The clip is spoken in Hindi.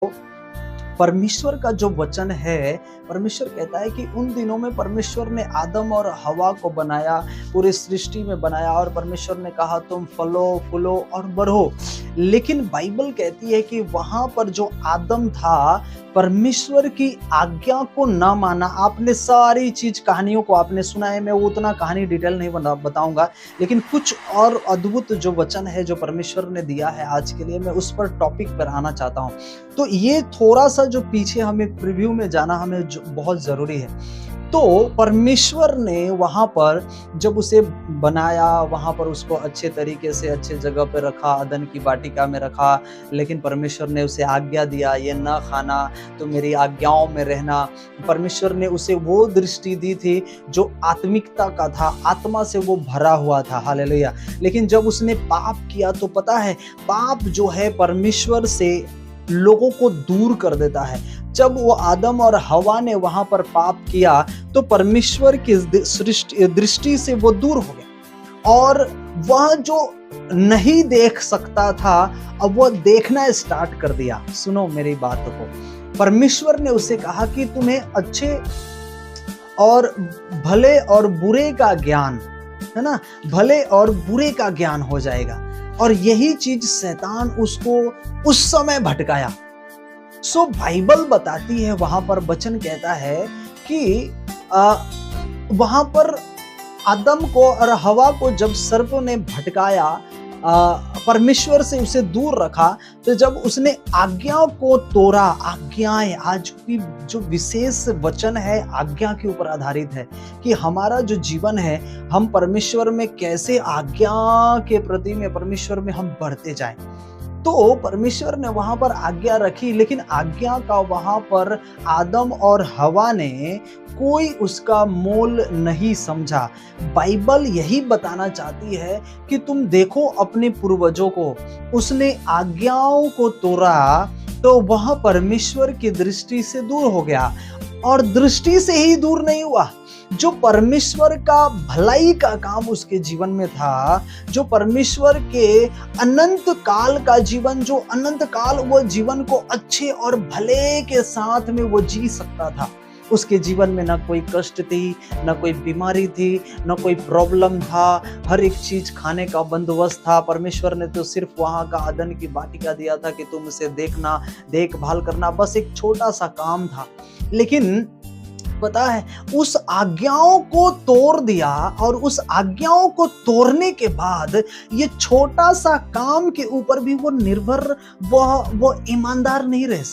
परमेश्वर का जो वचन है, परमेश्वर कहता है कि उन दिनों में परमेश्वर ने आदम और हवा को बनाया, पूरी सृष्टि में बनाया और परमेश्वर ने कहा तुम फलो, फूलो और बढ़ो। लेकिन बाइबल कहती है कि वहां पर जो आदम था, परमेश्वर की आज्ञा को ना माना। आपने सारी चीज कहानियों को आपने सुना है, मैं वो उतना कहानी डिटेल नहीं बताऊंगा, लेकिन कुछ और अद्भुत जो वचन है जो परमेश्वर ने दिया है आज के लिए, मैं उस पर टॉपिक पर आना चाहता हूं। तो ये थोड़ा सा जो पीछे हमें प्रीव्यू में जाना हमें बहुत जरूरी है। तो परमेश्वर ने वहां पर जब उसे बनाया, वहां पर उसको अच्छे तरीके से अच्छे जगह पे रखा, अदन की वाटिका में रखा। लेकिन परमेश्वर ने उसे आज्ञा दिया, ये ना खाना, तो मेरी आज्ञाओं में रहना। परमेश्वर ने उसे वो दृष्टि दी थी जो आत्मिकता का था, आत्मा से वो भरा हुआ था। हालेलुया। लेकिन जब उसने पाप किया तो पता है, पाप जो है परमेश्वर से लोगों को दूर कर देता है। जब वो आदम और हवा ने वहां पर पाप किया तो परमेश्वर की दृष्टि से वो दूर हो गया, और वह जो नहीं देख सकता था अब वो देखना स्टार्ट कर दिया। सुनो मेरी बात को, परमेश्वर ने उसे कहा कि तुम्हें अच्छे और भले और बुरे का ज्ञान है ना, भले और बुरे का ज्ञान हो जाएगा। और यही चीज शैतान उसको उस समय भटकाया। सो बाइबल बताती है, वहां पर वचन कहता है कि वहां पर आदम को और हवा को जब सर्प ने भटकाया, परमेश्वर से उसे दूर रखा, तो जब उसने आज्ञा को तोड़ा, आज्ञाएं, आज की जो विशेष वचन है आज्ञा के ऊपर आधारित है कि हमारा जो जीवन है हम परमेश्वर में कैसे आज्ञा के प्रति में परमेश्वर में हम बढ़ते जाएं। तो परमेश्वर ने वहां पर आज्ञा रखी, लेकिन आज्ञा का वहां पर आदम और हवा ने कोई उसका मोल नहीं समझा। बाइबल यही बताना चाहती है कि तुम देखो अपने पूर्वजों को, उसने आज्ञाओं को तोड़ा तो वह परमेश्वर की दृष्टि से दूर हो गया। और दृष्टि से ही दूर नहीं हुआ, जो परमेश्वर का भलाई का काम उसके जीवन में था, जो परमेश्वर के अनंत काल का जीवन, जो अनंत काल वो जीवन को अच्छे और भले के साथ में वो जी सकता था, उसके जीवन में ना कोई कष्ट थी, ना कोई बीमारी थी, ना कोई प्रॉब्लम था, हर एक चीज खाने का बंदोबस्त था। परमेश्वर ने तो सिर्फ वहां का अदन की वाटिका दिया था कि तुम उसे देखना, देखभाल करना, बस एक छोटा सा काम था। लेकिन पता है, उस आज्ञाओं को तोड़ दिया, और उस आज्ञाओं को तोड़ने के बाद ये छोटा सा काम के ऊपर भी वो निर्भर, वो ईमानदार नहीं रह सकता।